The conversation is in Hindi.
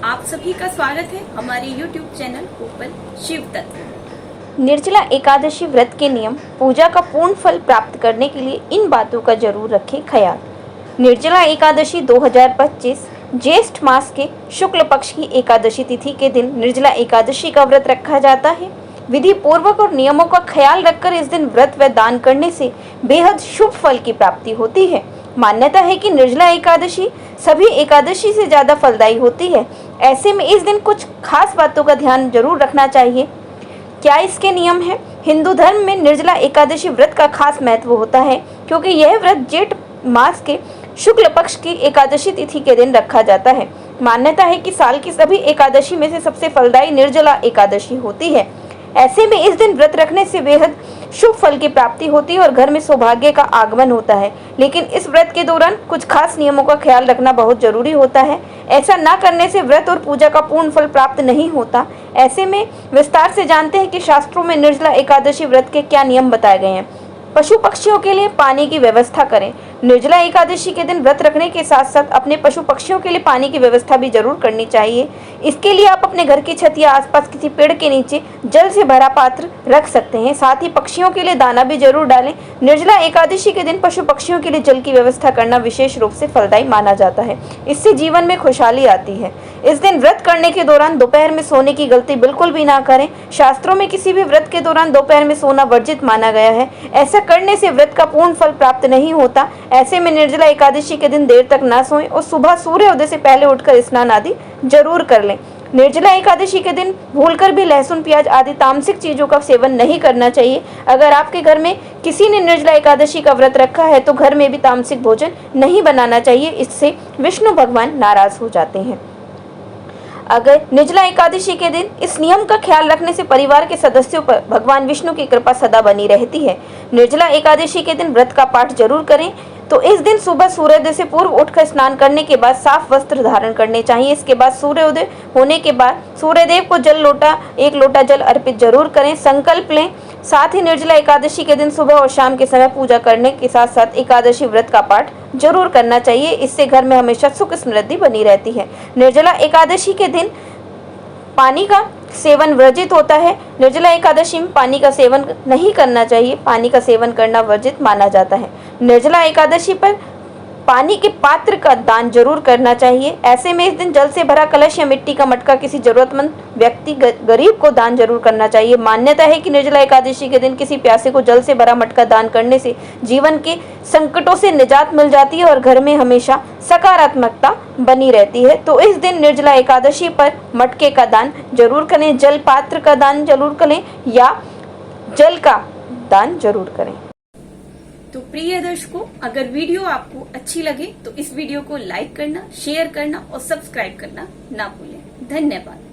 आप सभी का स्वागत है हमारे YouTube चैनल कोपल शिव तत्व। निर्जला एकादशी व्रत के नियम, पूजा का पूर्ण फल प्राप्त करने के लिए इन बातों का जरूर रखें ख्याल। निर्जला एकादशी 2025 ज्येष्ठ मास के शुक्ल पक्ष की एकादशी तिथि के दिन निर्जला एकादशी का व्रत रखा जाता है। विधि पूर्वक और नियमों का ख्याल रखकर इस दिन व्रत व दान करने से बेहद शुभ फल की प्राप्ति होती है। मान्यता है कि निर्जला एकादशी सभी एकादशी से ज्यादा फलदायी होती है। ऐसे में इस दिन कुछ खास बातों का ध्यान जरूर रखना चाहिए। क्या इसके नियम हैं? हिंदू धर्म में निर्जला एकादशी व्रत का खास महत्व होता है, क्योंकि यह व्रत जेठ मास के शुक्ल पक्ष की एकादशी तिथि के दिन रखा जाता है। मान्यता है कि साल की सभी एकादशी में से सबसे फलदायी निर्जला एकादशी होती है। ऐसे में इस दिन व्रत रखने से बेहद शुभ फल की प्राप्ति होती है और घर में सौभाग्य का आगमन होता है। लेकिन इस व्रत के दौरान कुछ खास नियमों का ख्याल रखना बहुत जरूरी होता है। ऐसा न करने से व्रत और पूजा का पूर्ण फल प्राप्त नहीं होता। ऐसे में विस्तार से जानते हैं कि शास्त्रों में निर्जला एकादशी व्रत के क्या नियम बताए गए हैं। पशु पक्षियों के लिए पानी की व्यवस्था करें। निर्जला एकादशी के दिन व्रत रखने के साथ साथ अपने पशु पक्षियों के लिए पानी की व्यवस्था भी जरूर करनी चाहिए। इसके लिए आप अपने घर की छत या आसपास किसी पेड़ के नीचे जल से भरा पात्र रख सकते हैं। साथ ही पक्षियों के लिए दाना भी जरूर डालें। निर्जला एकादशी के दिन पशु पक्षियों के लिए जल की व्यवस्था करना विशेष रूप से फलदायी माना जाता है। इससे जीवन में खुशहाली आती है। इस दिन व्रत करने के दौरान दोपहर में सोने की गलती बिल्कुल भी ना करें। शास्त्रों में किसी भी व्रत के दौरान दोपहर में सोना वर्जित माना गया है। ऐसा करने से व्रत का पूर्ण फल प्राप्त नहीं होता। ऐसे में निर्जला एकादशी के दिन देर तक ना सोएं और सुबह सूर्योदय से पहले उठकर स्नान आदि जरूर कर लें। निर्जला एकादशी के दिन भूलकर भी लहसुन, प्याज आदि तामसिक चीजों का सेवन नहीं करना चाहिए। अगर आपके घर में किसी ने निर्जला एकादशी का व्रत रखा है तो घर में भी तामसिक भोजन नहीं बनाना चाहिए। इससे विष्णु भगवान नाराज हो जाते हैं। अगर निर्जला एकादशी के दिन इस नियम का ख्याल रखने से परिवार के सदस्यों पर भगवान विष्णु की कृपा सदा बनी रहती है। निर्जला एकादशी के दिन व्रत का पाठ जरूर करें। तो इस दिन सुबह सूर्योदय से पूर्व उठकर स्नान करने के बाद साफ वस्त्र धारण करने चाहिए। इसके बाद सूर्योदय होने के बाद सूर्यदेव को एक लोटा जल अर्पित जरूर करें। संकल्प लें। साथ ही निर्जला एकादशी के दिन सुबह और शाम के समय पूजा करने के साथ साथ एकादशी व्रत का पाठ जरूर करना चाहिए। इससे घर में हमेशा सुख समृद्धि बनी रहती है। निर्जला एकादशी के दिन पानी का सेवन वर्जित होता है। निर्जला एकादशी में पानी का सेवन नहीं करना चाहिए। पानी का सेवन करना वर्जित माना जाता है। निर्जला एकादशी पर पानी के पात्र का दान जरूर करना चाहिए। ऐसे में इस दिन जल से भरा कलश या मिट्टी का मटका किसी जरूरतमंद व्यक्ति गरीब को दान जरूर करना चाहिए। मान्यता है कि निर्जला एकादशी के दिन किसी प्यासे को जल से भरा मटका दान करने से जीवन के संकटों से निजात मिल जाती है और घर में हमेशा सकारात्मकता बनी रहती है। तो इस दिन निर्जला एकादशी पर मटके का दान जरूर करें, जल पात्र का दान जरूर करें या जल का दान जरूर करें। तो प्रिय दर्शकों, अगर वीडियो आपको अच्छी लगे तो इस वीडियो को लाइक करना, शेयर करना और सब्सक्राइब करना ना भूलें। धन्यवाद।